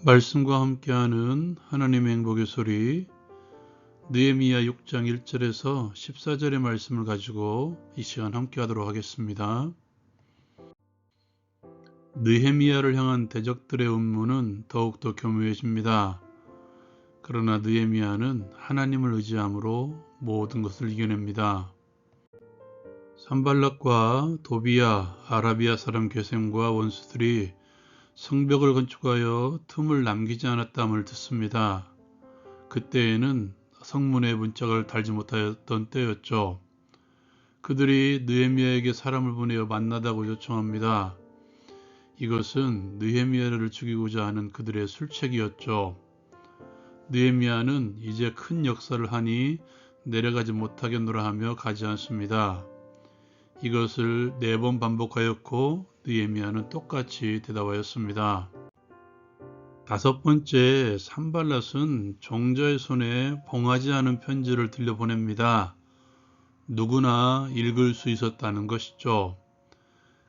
말씀과 함께하는 하나님의 행복의 소리 느헤미야 6장 1절에서 14절의 말씀을 가지고 이 시간 함께하도록 하겠습니다. 느헤미야를 향한 대적들의 음모는 더욱더 교묘해집니다. 그러나 느헤미야는 하나님을 의지함으로 모든 것을 이겨냅니다. 산발락과 도비야, 아라비아 사람 괴셈과 원수들이 성벽을 건축하여 틈을 남기지 않았다함을 듣습니다. 그때에는 성문에 문짝을 달지 못하였던 때였죠. 그들이 느헤미야에게 사람을 보내어 만나다고 요청합니다. 이것은 느헤미야를 죽이고자 하는 그들의 술책이었죠. 느헤미야는 이제 큰 역사를 하니 내려가지 못하겠노라 하며 가지 않습니다. 이것을 4번 반복하였고 느헤미야는 똑같이 대답하였습니다. 5번째, 산발랏은 종자의 손에 봉하지 않은 편지를 들려보냅니다. 누구나 읽을 수 있었다는 것이죠.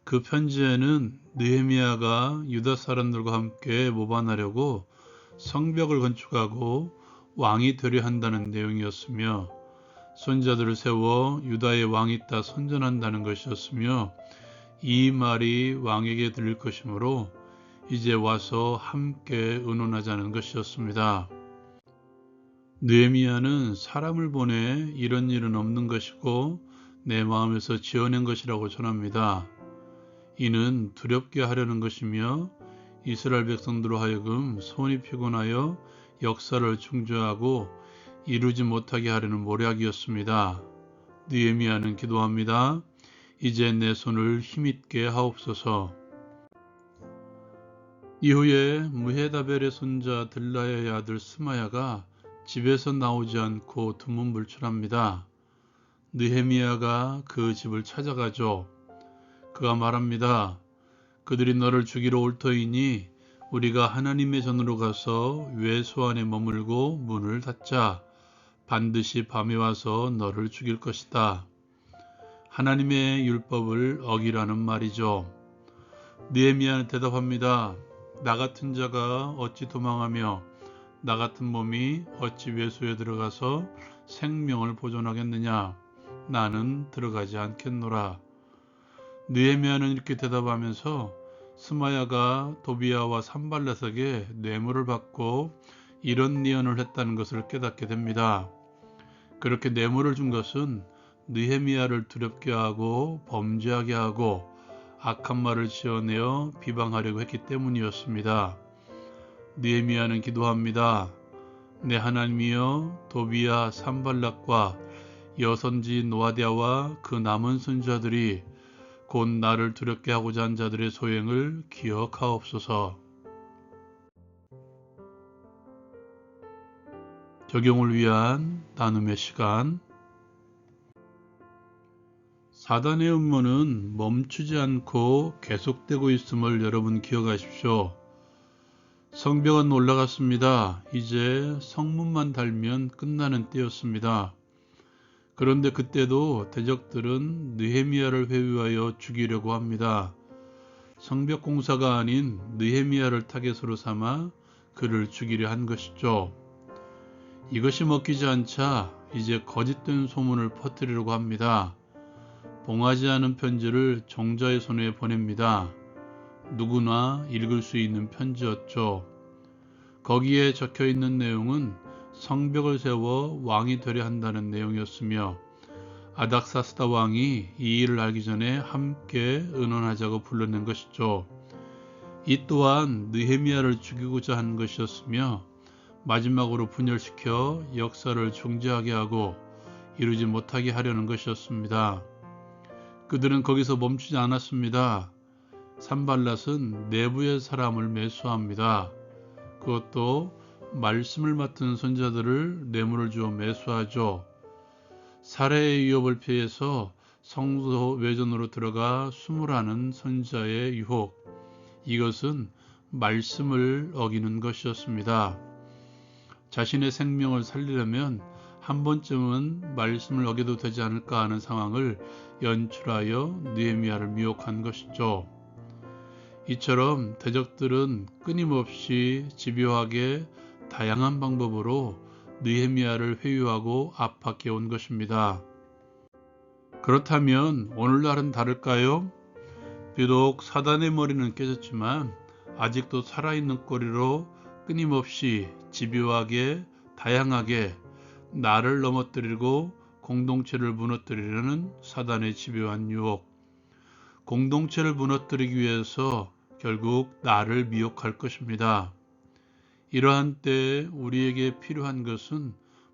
그 편지에는 느헤미야가 유다 사람들과 함께 모반하려고 성벽을 건축하고 왕이 되려 한다는 내용이었으며, 손자들을 세워 유다의 왕이 있다 선전한다는 것이었으며, 이 말이 왕에게 들릴 것이므로 이제 와서 함께 의논하자는 것이었습니다. 느헤미야는 사람을 보내 이런 일은 없는 것이고 내 마음에서 지어낸 것이라고 전합니다. 이는 두렵게 하려는 것이며 이스라엘 백성들로 하여금 손이 피곤하여 역사를 중조하고 이루지 못하게 하려는 모략이었습니다. 느헤미야는 기도합니다. 이제 내 손을 힘있게 하옵소서. 이후에 무헤다벨의 손자 들라야의 아들 스마야가 집에서 나오지 않고 두문불출합니다. 느헤미야가 그 집을 찾아가죠. 그가 말합니다. 그들이 너를 죽이러 올 터이니 우리가 하나님의 전으로 가서 외소 안에 머물고 문을 닫자. 반드시 밤에 와서 너를 죽일 것이다. 하나님의 율법을 어기라는 말이죠. 느헤미야는 대답합니다. 나 같은 자가 어찌 도망하며 나 같은 몸이 어찌 외소에 들어가서 생명을 보존하겠느냐. 나는 들어가지 않겠노라. 느헤미야는 이렇게 대답하면서 스마야가 도비야와 산발랏에게 뇌물을 받고 이런 예언을 했다는 것을 깨닫게 됩니다. 그렇게 뇌물을 준 것은 느헤미야를 두렵게 하고 범죄하게 하고 악한 말을 지어내어 비방하려고 했기 때문이었습니다. 느헤미야는 기도합니다. 내 하나님이여, 도비야, 산발락과 여선지 노아디아와 그 남은 선자들이 곧 나를 두렵게 하고자 한 자들의 소행을 기억하옵소서. 적용을 위한 나눔의 시간. 사단의 음모는 멈추지 않고 계속되고 있음을 여러분 기억하십시오. 성벽은 올라갔습니다. 이제 성문만 달면 끝나는 때였습니다. 그런데 그때도 대적들은 느헤미야를 회유하여 죽이려고 합니다. 성벽 공사가 아닌 느헤미야를 타겟으로 삼아 그를 죽이려 한 것이죠. 이것이 먹히지 않자 이제 거짓된 소문을 퍼뜨리려고 합니다. 봉하지 않은 편지를 종자의 손에 보냅니다. 누구나 읽을 수 있는 편지였죠. 거기에 적혀있는 내용은 성벽을 세워 왕이 되려 한다는 내용이었으며 아닥사스다 왕이 이 일을 알기 전에 함께 의논하자고 불러낸 것이죠. 이 또한 느헤미야를 죽이고자 한 것이었으며 마지막으로 분열시켜 역사를 중지하게 하고 이루지 못하게 하려는 것이었습니다. 그들은 거기서 멈추지 않았습니다. 산발랏은 내부의 사람을 매수합니다. 그것도 말씀을 맡은 선자들을 뇌물을 주어 매수하죠. 살해의 위협을 피해서 성소 외전으로 들어가 수물하는 선자의 유혹. 이것은 말씀을 어기는 것이었습니다. 자신의 생명을 살리려면 한 번쯤은 말씀을 어겨도 되지 않을까 하는 상황을 연출하여 느헤미야를 미혹한 것이죠. 이처럼 대적들은 끊임없이 집요하게 다양한 방법으로 느헤미야를 회유하고 압박해 온 것입니다. 그렇다면 오늘날은 다를까요? 비록 사단의 머리는 깨졌지만 아직도 살아있는 꼬리로 끊임없이 집요하게 다양하게 나를 넘어뜨리고 공동체를 무너뜨리려는 사단의 집요한 유혹. 공동체를 무너뜨리기 위해서 결국 나를 미혹할 것입니다. 이러한 때에 우리에게 필요한 것은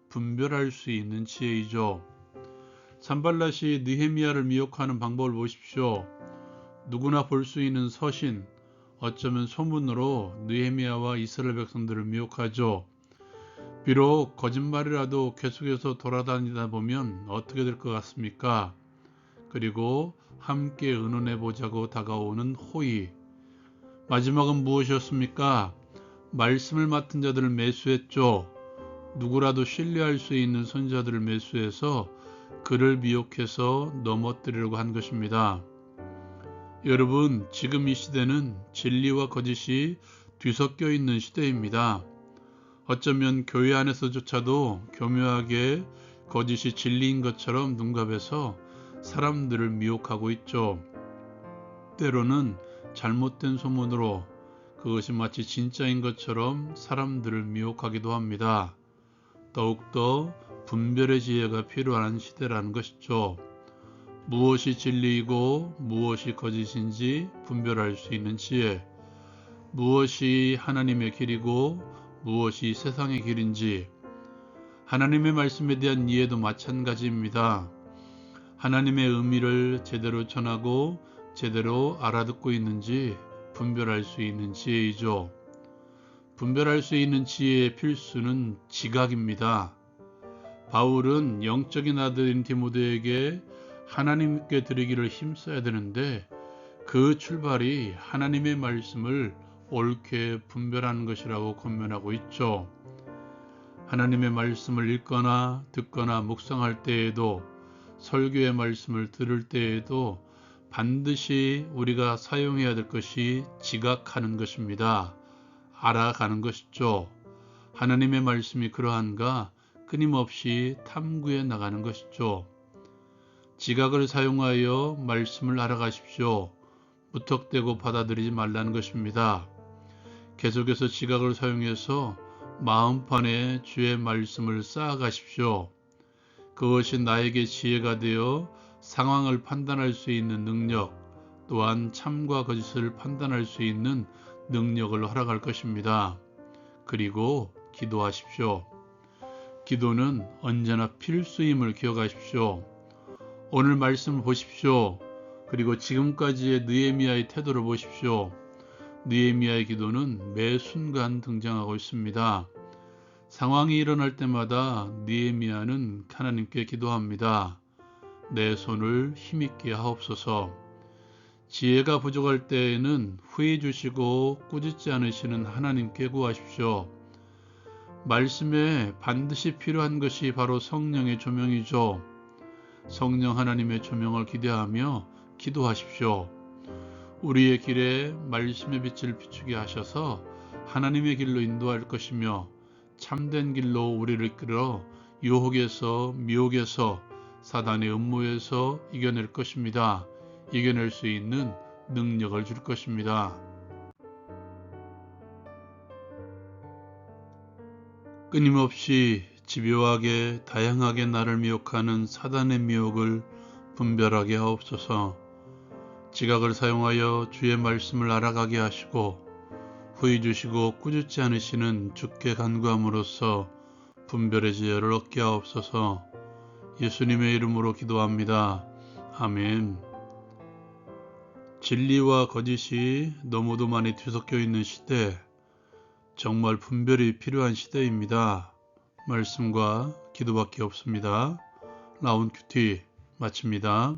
분별할 수 있는 지혜이죠. 산발랏이 느헤미야를 미혹하는 방법을 보십시오. 누구나 볼 수 있는 서신, 어쩌면 소문으로 느헤미야와 이스라엘 백성들을 미혹하죠. 비록 거짓말이라도 계속해서 돌아다니다 보면 어떻게 될 것 같습니까? 그리고 함께 의논해 보자고 다가오는 호의. 마지막은 무엇이었습니까? 말씀을 맡은 자들을 매수했죠. 누구라도 신뢰할 수 있는 선지자들을 매수해서 그를 미혹해서 넘어뜨리려고 한 것입니다. 여러분, 지금 이 시대는 진리와 거짓이 뒤섞여 있는 시대입니다. 어쩌면 교회 안에서조차도 교묘하게 거짓이 진리인 것처럼 눈갑에서 사람들을 미혹하고 있죠. 때로는 잘못된 소문으로 그것이 마치 진짜인 것처럼 사람들을 미혹하기도 합니다. 더욱더 분별의 지혜가 필요한 시대라는 것이죠. 무엇이 진리이고 무엇이 거짓인지 분별할 수 있는 지혜, 무엇이 하나님의 길이고 무엇이 세상의 길인지, 하나님의 말씀에 대한 이해도 마찬가지입니다. 하나님의 의미를 제대로 전하고 제대로 알아듣고 있는지 분별할 수 있는 지혜이죠. 분별할 수 있는 지혜의 필수는 지각입니다. 바울은 영적인 아들인 디모데에게 하나님께 드리기를 힘써야 되는데 그 출발이 하나님의 말씀을 옳게 분별하는 것이라고 권면하고 있죠. 하나님의 말씀을 읽거나 듣거나 묵상할 때에도, 설교의 말씀을 들을 때에도 반드시 우리가 사용해야 될 것이 지각하는 것입니다. 알아가는 것이죠. 하나님의 말씀이 그러한가 끊임없이 탐구해 나가는 것이죠. 지각을 사용하여 말씀을 알아가십시오. 무턱대고 받아들이지 말라는 것입니다. 계속해서 지각을 사용해서 마음판에 주의 말씀을 쌓아가십시오. 그것이 나에게 지혜가 되어 상황을 판단할 수 있는 능력, 또한 참과 거짓을 판단할 수 있는 능력을 허락할 것입니다. 그리고 기도하십시오. 기도는 언제나 필수임을 기억하십시오. 오늘 말씀을 보십시오. 그리고 지금까지의 느헤미야의 태도를 보십시오. 느헤미야의 기도는 매 순간 등장하고 있습니다. 상황이 일어날 때마다 느헤미야는 하나님께 기도합니다. 내 손을 힘있게 하옵소서. 지혜가 부족할 때에는 후회 주시고 꾸짖지 않으시는 하나님께 구하십시오. 말씀에 반드시 필요한 것이 바로 성령의 조명이죠. 성령 하나님의 조명을 기대하며 기도하십시오. 우리의 길에 말씀의 빛을 비추게 하셔서 하나님의 길로 인도할 것이며 참된 길로 우리를 이끌어 유혹에서 미혹에서 사단의 음모에서 이겨낼 것입니다. 이겨낼 수 있는 능력을 줄 것입니다. 끊임없이 집요하게 다양하게 나를 미혹하는 사단의 미혹을 분별하게 하옵소서. 지각을 사용하여 주의 말씀을 알아가게 하시고 후히 주시고 꾸짖지 않으시는 주께 간구함으로써 분별의 지혜를 얻게 하옵소서. 예수님의 이름으로 기도합니다. 아멘. 진리와 거짓이 너무도 많이 뒤섞여 있는 시대, 정말 분별이 필요한 시대입니다. 말씀과 기도밖에 없습니다. 라운큐티 마칩니다.